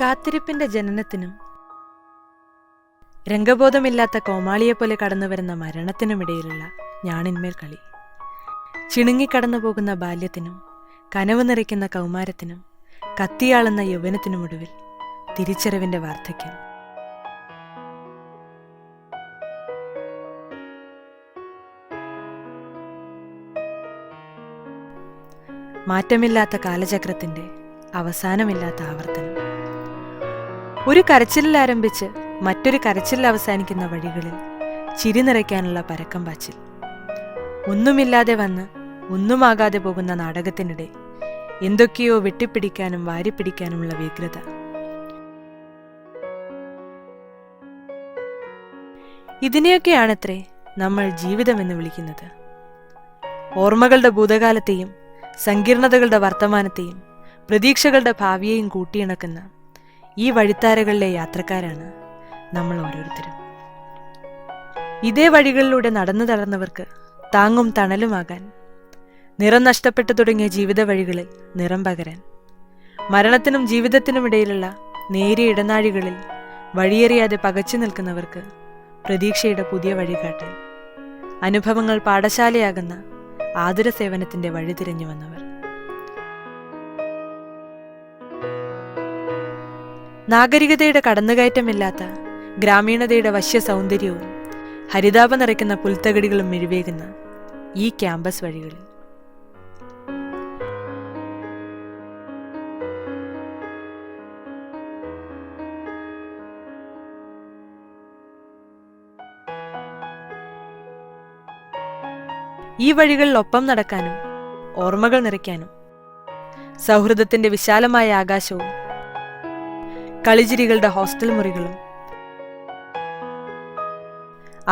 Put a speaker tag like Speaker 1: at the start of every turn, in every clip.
Speaker 1: കാത്തിരിപ്പിന്റെ ജനനത്തിനും രംഗബോധമില്ലാത്ത കോമാളിയെപ്പോലെ കടന്നുവരുന്ന മരണത്തിനുമിടയിലുള്ള ഞാണിന്മേൽ കളി. ചിണുങ്ങിക്കടന്നു പോകുന്ന ബാല്യത്തിനും കനവ് നിറയ്ക്കുന്ന കൗമാരത്തിനും കത്തിയാളുന്ന യൗവനത്തിനുമൊടുവിൽ തിരിച്ചറിവിന്റെ വാർദ്ധക്യം. മാറ്റമില്ലാത്ത കാലചക്രത്തിന്റെ അവസാനമില്ലാത്ത ആവർത്തനം. ഒരു കരച്ചിലിൽ ആരംഭിച്ച് മറ്റൊരു കരച്ചിലിൽ അവസാനിക്കുന്ന വഴികളിൽ ചിരി നിറയ്ക്കാനുള്ള പരക്കം പാച്ചിൽ. ഒന്നുമില്ലാതെ വന്ന് ഒന്നുമാകാതെ പോകുന്ന നാടകത്തിനിടെ എന്തൊക്കെയോ വെട്ടിപ്പിടിക്കാനും വാരിപ്പിടിക്കാനുമുള്ള വ്യഗ്രത. ഇതിനെയൊക്കെയാണത്രേ നമ്മൾ ജീവിതമെന്ന് വിളിക്കുന്നത്. ഓർമ്മകളുടെ ഭൂതകാലത്തെയും സങ്കീർണതകളുടെ വർത്തമാനത്തെയും പ്രതീക്ഷകളുടെ ഭാവിയെയും കൂട്ടിയിണക്കുന്ന ഈ വഴിത്താരകളിലെ യാത്രക്കാരാണ് നമ്മൾ ഓരോരുത്തരും. ഇതേ വഴികളിലൂടെ നടന്നു തളർന്നവർക്ക് താങ്ങും തണലുമാകാൻ, നിറം നഷ്ടപ്പെട്ടു തുടങ്ങിയ ജീവിത വഴികളിൽ നിറം പകരാൻ, മരണത്തിനും ജീവിതത്തിനുമിടയിലുള്ള നേരിയ ഇടനാഴികളിൽ വഴിയറിയാതെ പകച്ചു നിൽക്കുന്നവർക്ക് പ്രതീക്ഷയുടെ പുതിയ വഴി കാട്ടാൻ, അനുഭവങ്ങൾ പാഠശാലയാകുന്ന ആതുര സേവനത്തിന്റെ വഴി തിരഞ്ഞു വന്നവർ. നാഗരികതയുടെ കടന്നുകയറ്റമില്ലാത്ത ഗ്രാമീണതയുടെ വശ്യ സൗന്ദര്യവും ഹരിതാപം നിറയ്ക്കുന്ന പുൽത്തകടികളും മിഴിവേകുന്ന ഈ ക്യാമ്പസ് വഴികളിൽ ഈ വഴികളിൽ ഒപ്പം നടക്കാനും ഓർമ്മകൾ നിറയ്ക്കാനും സൗഹൃദത്തിന്റെ വിശാലമായ ആകാശവും കളിചിരികളുടെ ഹോസ്റ്റൽ മുറികളും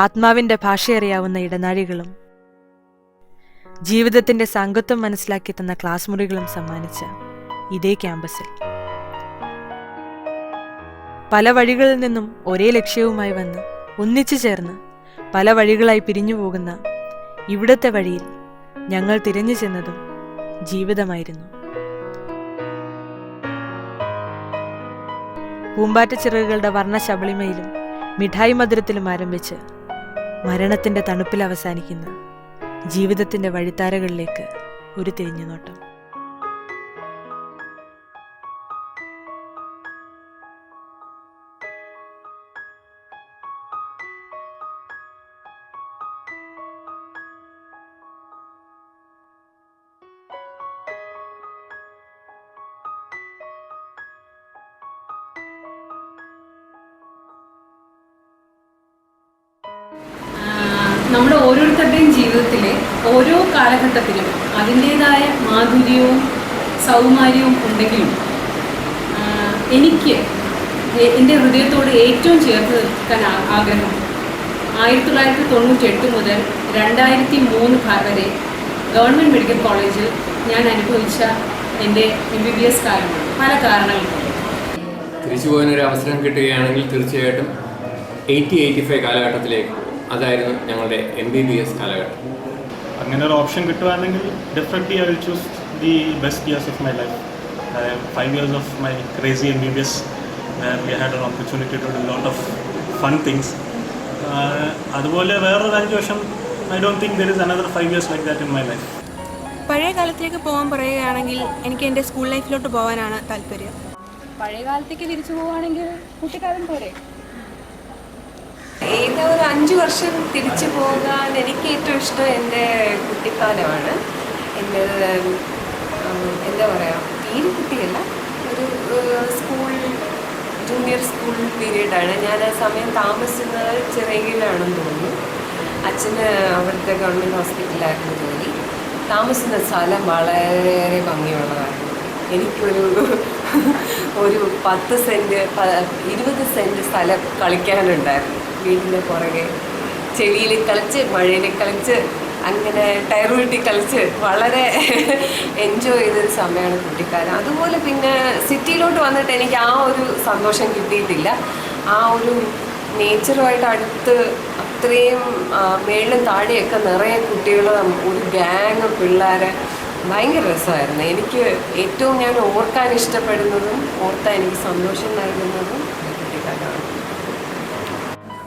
Speaker 1: ആത്മാവിന്റെ ഭാഷയറിയാവുന്ന ഇടനാഴികളും ജീവിതത്തിന്റെ സാങ്കത്വം മനസ്സിലാക്കി തന്ന ക്ലാസ് മുറികളും സമ്മാനിച്ച ഇതേ ക്യാമ്പസിൽ പല വഴികളിൽ നിന്നും ഒരേ ലക്ഷ്യവുമായി വന്ന് ഒന്നിച്ചു ചേർന്ന് പല വഴികളായി പിരിഞ്ഞു പോകുന്ന ഇവിടത്തെ വഴിയിൽ ഞങ്ങൾ തിരഞ്ഞു ചെന്നതും ജീവിതമായിരുന്നു. പൂമ്പാറ്റ ചിറകുകളുടെ വർണ്ണശബളിമയിലും മിഠായി മധുരത്തിലും ആരംഭിച്ച് മരണത്തിന്റെ തണുപ്പിൽ അവസാനിക്കുന്ന ജീവിതത്തിന്റെ വഴിത്താരകളിലേക്ക് ഒരു തിരിഞ്ഞുനോട്ടം.
Speaker 2: നമ്മുടെ ഓരോരുത്തരുടെയും ജീവിതത്തിലെ ഓരോ കാലഘട്ടത്തിലും അതിൻ്റേതായ മാധുര്യവും സൗമാര്യവും ഉണ്ടെങ്കിലും എനിക്ക് എൻ്റെ ഹൃദയത്തോട് ഏറ്റവും ചേർത്ത് നിൽക്കാൻ ആഗ്രഹം 1998 മുതൽ 2003 വരെ ഗവൺമെൻറ് മെഡിക്കൽ കോളേജിൽ ഞാൻ അനുഭവിച്ച എൻ്റെ MBBS കാലമാണ്. പല കാരണങ്ങളുണ്ട്.
Speaker 3: തിരിച്ചു പോകാനൊരു അവസരം കിട്ടുകയാണെങ്കിൽ തീർച്ചയായിട്ടും 80-85 കാലഘട്ടത്തിലേക്ക്, അതായിരുന്നു ഞങ്ങളുടെ MBBS കാലഘട്ടം.
Speaker 4: അങ്ങനെ ഒരു ഓപ്ഷൻ കിട്ടുകയാണെങ്കിൽ definitely I will choose the best years of my life. 5 years of my crazy MBBS where we had an opportunity to do a lot of fun things. അതുപോലെ വേറൊരു 5 വർഷം I don't think there is another 5 years like that in my life.
Speaker 5: പഴയ കാലത്തിലേക്ക് പോകാൻ പറയുകയാണെങ്കിൽ എനിക്ക് എൻ്റെ school ലൈഫിലോട്ട് പോകാനാണ് താല്പര്യം.
Speaker 2: പഴയ കാലത്തേക്ക് തിരിച്ചു പോവുകയാണെങ്കിൽ കുട്ടിക്കാലം പോരെ?
Speaker 6: ഏതാ ഒരു 5 വർഷം തിരിച്ചു പോകാൻ എനിക്ക് ഏറ്റവും ഇഷ്ടം എൻ്റെ കുട്ടിക്കാലമാണ്. എൻ്റെ എന്താ പറയുക, തീരെ കുട്ടിയല്ല, ഒരു സ്കൂൾ ജൂനിയർ സ്കൂൾ പീരീഡാണ്. ഞാൻ ആ സമയം താമസിക്കുന്നത് ചിറയിലാണെന്ന് തോന്നുന്നു. അച്ഛന് അവിടുത്തെ ഗവൺമെൻറ് ഹോസ്പിറ്റലിലായിരുന്നു ജോലി. താമസിക്കുന്ന സ്ഥലം വളരെ ഭംഗിയുള്ളതായിരുന്നു. എനിക്കൊരു 10 സെൻറ്റ് 20 സെൻറ്റ് സ്ഥലം കളിക്കാനുണ്ടായിരുന്നു. വീടിൻ്റെ പുറകെ ചെടിയിൽ കളിച്ച് മഴയിൽ കളിച്ച് അങ്ങനെ ടയർ വീട്ടി കളിച്ച് വളരെ എൻജോയ് ചെയ്തൊരു സമയമാണ് കുട്ടിക്കാലം. അതുപോലെ പിന്നെ സിറ്റിയിലോട്ട് വന്നിട്ട് എനിക്ക് ആ ഒരു സന്തോഷം കിട്ടിയിട്ടില്ല. ആ ഒരു നേച്ചറുമായിട്ട് അടുത്ത് അത്രയും മേളിലും താഴെയൊക്കെ നിറയെ കുട്ടികൾ, ഒരു ഗ്യാങ് പിള്ളേർ, ഭയങ്കര രസമായിരുന്നു. എനിക്ക് ഏറ്റവും ഞാൻ ഓർക്കാൻ ഇഷ്ടപ്പെടുന്നതും ഓർത്താൻ എനിക്ക് സന്തോഷം നൽകുന്നതും കുട്ടിക്കാലമാണ്.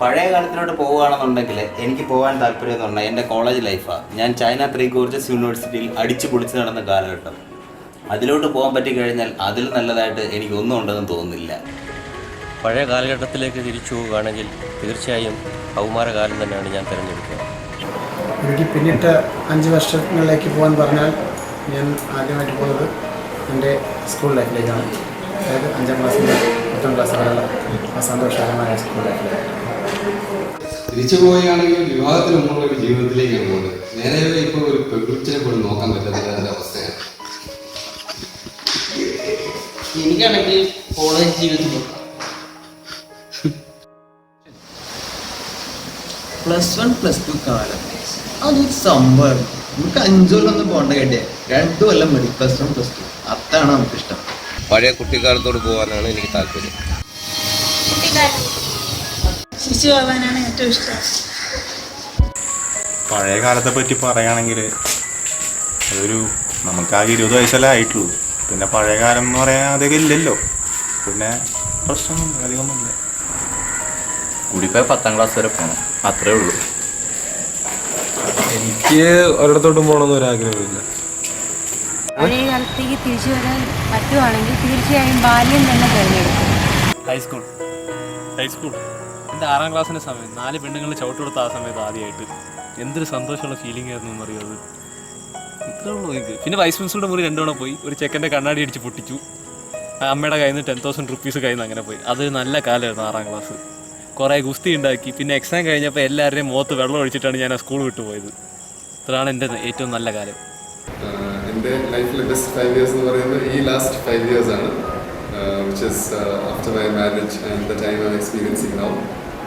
Speaker 7: പഴയ കാലത്തിലോട്ട് പോവുകയാണെന്നുണ്ടെങ്കിൽ എനിക്ക് പോകാൻ താല്പര്യം എന്ന് പറഞ്ഞാൽ എൻ്റെ കോളേജ് ലൈഫാണ്. ഞാൻ ചൈന 3 ഗോർജസ് യൂണിവേഴ്സിറ്റിയിൽ അടിച്ചു പൊളിച്ച് നടന്ന കാലഘട്ടം. അതിലോട്ട് പോകാൻ പറ്റിക്കഴിഞ്ഞാൽ അതിൽ നല്ലതായിട്ട് എനിക്കൊന്നും ഉണ്ടെന്ന് തോന്നുന്നില്ല.
Speaker 8: പഴയ കാലഘട്ടത്തിലേക്ക് തിരിച്ചു പോവുകയാണെങ്കിൽ തീർച്ചയായും കൗമാരകാലം തന്നെയാണ് ഞാൻ തിരഞ്ഞെടുക്കുക.
Speaker 9: എനിക്ക് പിന്നിട്ട 5 വർഷങ്ങളിലേക്ക് പോകാൻ പറഞ്ഞാൽ ഞാൻ ആദ്യമായിട്ട് പോകുന്നത് എൻ്റെ സ്കൂൾ ലൈഫിലേക്കാണ്. അതായത് 5ാം ക്ലാസ് മുതൽ 10ാം ക്ലാസ് വരെയുള്ള സന്തോഷകരമായ സ്കൂൾ ലൈഫിലേക്ക്.
Speaker 10: തിരിച്ചു പോവുകയാണെങ്കിൽ വിവാഹത്തിന് മുമ്പുള്ള ഒരു ജീവിതത്തിലേക്കാണ് പോകുന്നത്. നേരെ ഇപ്പോൾ ഒരു പെൺകുട്ടിയെ പോലും നോക്കാൻ പറ്റാത്ത അവസ്ഥയാണ്.
Speaker 11: എനിക്കാണെങ്കിൽ കോളേജ് ജീവിതത്തിൽ +1 +2 കാലം അതൊരു സംഭവം. നമുക്ക് 5 കൊല്ലമൊന്നും പോകേണ്ട കേട്ടേ, 2 കൊല്ലം മതി +1 +2. അതാണ് നമുക്കിഷ്ടം.
Speaker 7: പഴയ കുട്ടിക്കാലത്തോട് പോകാനാണ് എനിക്ക് താല്പര്യം.
Speaker 5: ശിശുവാകാനാണ് ഏറ്റവും ഇഷ്ടം.
Speaker 4: പഴയ കാലത്തെ പറ്റി പറയുകയാണെങ്കിൽ അതൊരു നമുക്കാകെ 20 വയസ്സല്ലേ ആയിട്ടുള്ളൂ. പിന്നെ പഴയ കാലം എന്ന് പറയാൻ അധികം ഇല്ലല്ലോ. പിന്നെ പ്രശ്നമൊന്നുമില്ല, അധികമൊന്നുമില്ല.
Speaker 3: കൂടിപ്പോയി 10ാം ക്ലാസ് വരെ പോകണം, അത്രേ ഉള്ളൂ.
Speaker 10: എനിക്ക് ഒരിടത്തോട്ടും പോകണമെന്ന് ഒരാഗ്രഹമില്ല.
Speaker 5: പഴയ കാലത്തേക്ക് തിരിച്ചു വരാൻ പറ്റുവാണെങ്കിൽ തീർച്ചയായും ബാല്യം തന്നെ തിരഞ്ഞെടുക്കും.
Speaker 4: ഹൈസ്കൂൾ എൻ്റെ 6ാം ക്ലാസ്സിൻ്റെ സമയം 4 പെണ്ണുങ്ങൾ ചവിട്ട് കൊടുത്ത ആ സമയത്ത് ആദ്യമായിട്ട് എന്തൊരു സന്തോഷമുള്ള ഫീലിംഗ് ആയിരുന്നു എന്നറിയാം. ഇത്രേ ഉള്ളൂ എനിക്ക്. പിന്നെ വൈസ് പ്രിൻസിപ്പളുടെ മുറി 2 തവണ പോയി. ഒരു ചെക്കൻ്റെ കണ്ണാടി അടിച്ച് പൊട്ടിച്ചു. അമ്മയുടെ കയ്യിൽ നിന്ന് 10,000 റുപ്പീസ് കയ്യിൽ നിന്ന് അങ്ങനെ പോയി. അതൊരു നല്ല കാലമായിരുന്നു 6ാം ക്ലാസ്. കുറേ ഗുസ്തി ഉണ്ടാക്കി. പിന്നെ എക്സാം കഴിഞ്ഞപ്പോൾ എല്ലാവരുടെയും മുഖത്ത് വെള്ളം ഒഴിച്ചിട്ടാണ് ഞാൻ ആ സ്കൂൾ വിട്ടുപോയത്. ഇത്രയാണ് എൻ്റെ ഏറ്റവും നല്ല കാലം.
Speaker 10: എൻ്റെ ലൈഫിലെ ബെസ്റ്റ് 5 years എന്ന് പറയുന്നത് ഈ ലാസ്റ്റ് 5 years ആണ്, which is after my marriage and the time I'm experiencing now.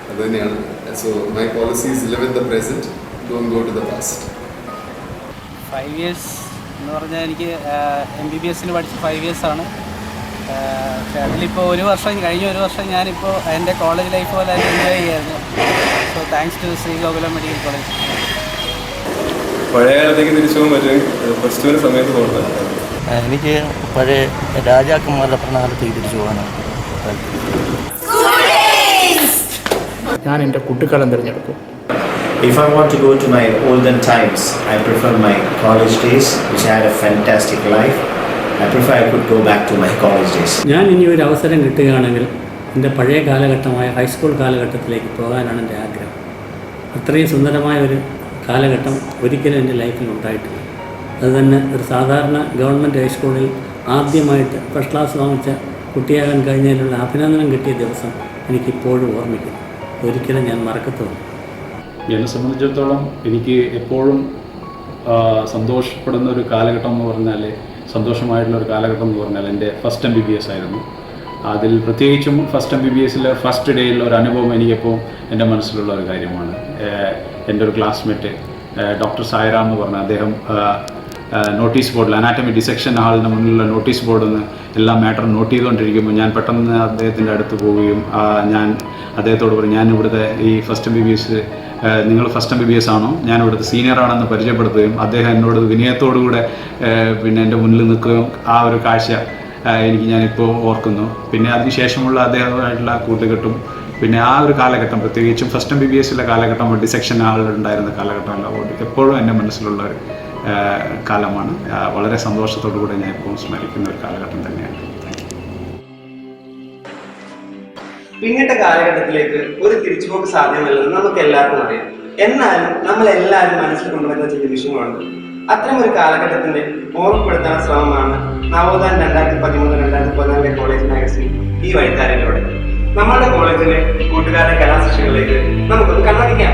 Speaker 10: അത് തന്നെയാണ്. So my policy is live in the present, don't go to the past.
Speaker 11: 5 years എന്ന് പറഞ്ഞാൽ എനിക്ക് MBBS പഠിച്ച 5 years ആണ്. പക്ഷേ അതിലിപ്പോൾ ഒരു വർഷം ഞാനിപ്പോൾ എൻ്റെ കോളേജ് ലൈഫ് പോലെ തന്നെ എൻജോയ് ചെയ്യായിരുന്നു. So thanks to Sree Gokulam medical college.
Speaker 10: പഴയ കാലത്തേക്ക് തിരിച്ചു പോകാൻ പറ്റും +2 സമയത്ത് പോകുന്നത്.
Speaker 11: എനിക്ക് പഴയ രാജാക്കന്മാരുടെ ഭരണകാലത്തേക്ക് തിരിച്ചു പോകാനാണ്
Speaker 9: ഞാൻ എൻ്റെ കുട്ടിക്കാലം തിരഞ്ഞെടുക്കും.
Speaker 12: If I want to go to my olden times, I prefer my college days, which I had a fantastic life. I prefer I could go back to my college days.
Speaker 11: ഞാൻ ഇനി ഒരു അവസരം കിട്ടുകയാണെങ്കിൽ എൻ്റെ പഴയ കാലഘട്ടമായ ഹൈസ്കൂൾ കാലഘട്ടത്തിലേക്ക് പോകാനാണ് എൻ്റെ ആഗ്രഹം. അത്രയും സുന്ദരമായ ഒരു കാലഘട്ടം ഒരിക്കലും എൻ്റെ ലൈഫിൽ ഉണ്ടായിട്ടില്ല. അതുതന്നെ ഒരു സാധാരണ ഗവൺമെൻറ് ഹൈസ്കൂളിൽ ആദ്യമായിട്ട് ഫസ്റ്റ് ക്ലാസ് വാങ്ങിച്ച കുട്ടിയാകാൻ കഴിഞ്ഞതിലുള്ള അഭിനന്ദനം കിട്ടിയ ദിവസം എനിക്കിപ്പോഴും ഓർമ്മിക്കുന്നു. ഒരിക്കലും ഞാൻ മറക്കത്തുള്ളൂ.
Speaker 13: എന്നെ സംബന്ധിച്ചിടത്തോളം എനിക്ക് എപ്പോഴും സന്തോഷപ്പെടുന്ന ഒരു കാലഘട്ടം എന്ന് പറഞ്ഞാൽ, സന്തോഷമായിട്ടുള്ളൊരു കാലഘട്ടം എന്ന് പറഞ്ഞാൽ എൻ്റെ ഫസ്റ്റ് MBBS ആയിരുന്നു. അതിൽ പ്രത്യേകിച്ചും ഫസ്റ്റ് MBBSലെ ഫസ്റ്റ് ഡേയിലുള്ള ഒരു അനുഭവം എനിക്കെപ്പോൾ എൻ്റെ മനസ്സിലുള്ള ഒരു കാര്യമാണ്. എൻ്റെ ഒരു ക്ലാസ്മേറ്റ് ഡോക്ടർ സായിറാം എന്ന് പറഞ്ഞ അദ്ദേഹം നോട്ടീസ് ബോർഡിൽ അനാറ്റമി ഡിസെക്ഷൻ ഹാളിന് മുന്നിലുള്ള നോട്ടീസ് ബോർഡിൽ നിന്ന് എല്ലാ മാറ്ററും നോട്ട് ചെയ്തുകൊണ്ടിരിക്കുമ്പോൾ ഞാൻ പെട്ടെന്ന് അദ്ദേഹത്തിൻ്റെ അടുത്ത് പോവുകയും ഞാൻ അദ്ദേഹത്തോട് പറയും, ഞാൻ ഇവിടുത്തെ ഈ ഫസ്റ്റ് MBBS നിങ്ങൾ ഫസ്റ്റ് MBBS ആണോ, ഞാൻ ഇവിടുത്തെ സീനിയറാണെന്ന് പരിചയപ്പെടുത്തുകയും അദ്ദേഹം എന്നോട് വിനയത്തോടുകൂടെ പിന്നെ എൻ്റെ മുന്നിൽ നിൽക്കുകയും ആ ഒരു കാഴ്ച ഞാനിപ്പോൾ ഓർക്കുന്നു. പിന്നെ അതിനുശേഷമുള്ള അദ്ദേഹമായിട്ടുള്ള കൂട്ടുകെട്ടും പിന്നെ ആ ഒരു കാലഘട്ടം, പ്രത്യേകിച്ചും ഫസ്റ്റ് MBBSലെ കാലഘട്ടം, ഡിസെക്ഷൻ ആളുകളുണ്ടായിരുന്ന കാലഘട്ടമല്ല, എപ്പോഴും എൻ്റെ മനസ്സിലുള്ള ഒരു കാലമാണ്. വളരെ സന്തോഷത്തോടു കൂടെ ഞാൻ എപ്പോഴും സ്മരിക്കുന്ന ഒരു കാലഘട്ടം തന്നെയാണ്.
Speaker 7: പിന്നിട്ട കാലഘട്ടത്തിലേക്ക് ഒരു തിരിച്ചുപോക്ക് സാധ്യമല്ലെന്ന് നമുക്ക് എല്ലാവർക്കും അറിയാം. എന്നാലും നമ്മളെല്ലാവരും മനസ്സിൽ കൊണ്ടുവരുന്ന ചില വിഷയങ്ങളുണ്ട്. അത്തരം ഒരു കാലഘട്ടത്തിന്റെ ഓർമ്മപ്പെടുത്താൻ ശ്രമമാണ് നവോത്ഥാൻ 2013-2014 കോളേജ് മാഗസിൻ ഈ വഴിത്താരയിലൂടെ. നമ്മളുടെ കോളേജിലെ കൂട്ടുകാരുടെ കലാസൃഷ്ടികളിലേക്ക് നമുക്കൊന്ന് കണ്ണടിക്കാം.